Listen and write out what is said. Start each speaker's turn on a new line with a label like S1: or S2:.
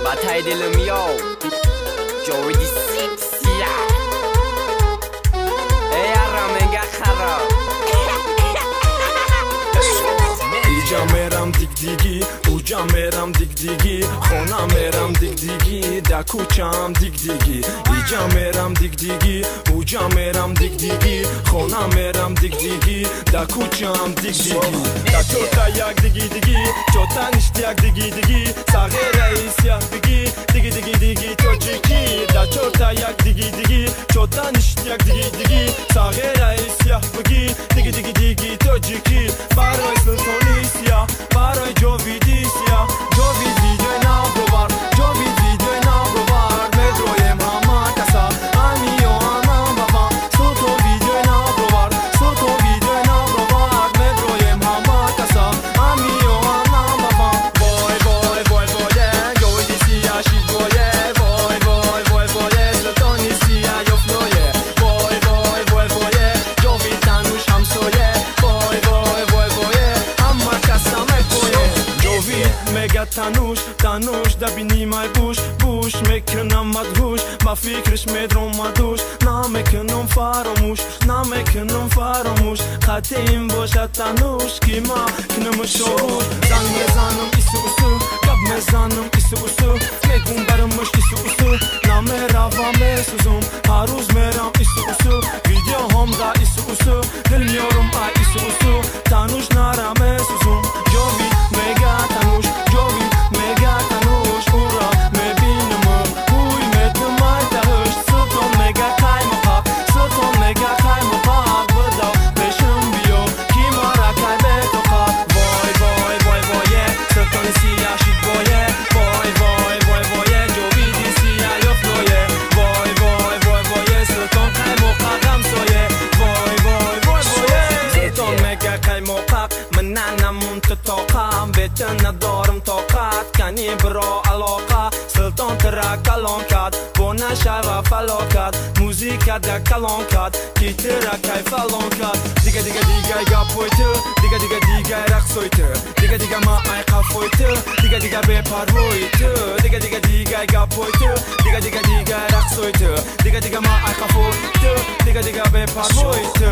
S1: bataille de l'Emio, Joey di Sipsia. Ey aramenga khara.
S2: Ija meram dig-digi, uja meram dig-digi, khona meram dig-digi, da kucham dig-digi. Ija meram dig-digi, uja meram dig-digi, khona meram dig-digi, da kucham dig-digi. Da chota yak digi-digi, chota nishtyak digi-digi, saghe reis yak digi-digi, tojiki. Da chota yak digi-digi, chota nishtyak digi-digi, saghe reis yak digi-digi, tojiki. Baroy sultanisia, baroy jovidisia, jovid video nabrovar, jovid video nabrovar, medroyem hamakasa, amiyo anam babam, soto video nabrovar, medroyem hamakasa, amiyo anam babam. Boy, jovidisia shit boye, boy, sultanisia yofloye, boy, jovid tanush hamsoye, boy, mega tanush da bini my bush mekanam madhush ba fikrish medrom madush na mekanam faramush khatim bosha tanush kima knamushosh zan mezanam isu gab mezanam isu megum baramush isu na merava mesuzum haruz meram isu video homda isu dilmiyorum a isu tanush nara mesuzum jovi mega tanush ura mebinimo huy metmay tahush sultan mega kaymak bada peşim biyo kimara kaybet okat boy yeah sultan siya shit boye boy jovidi siya yofloye boy yeah sultan kaymak adam soye boy sultan mega kaymak منعنم منتطاقم بهتر ندارم طاقت کنی برا علاقه سلطان ترک کلان کرد با نشه و فلاکت موزیک در کلان کرد کی ترک کیف فلان کرد دیگه گپوی تو دیگه رقصوی تو دیگه ما ای قفوی تو دیگه به پروی تو دیگه گپوی تو دیگه رقصوی تو دیگه ما ای قفوی تو دیگه به پروی تو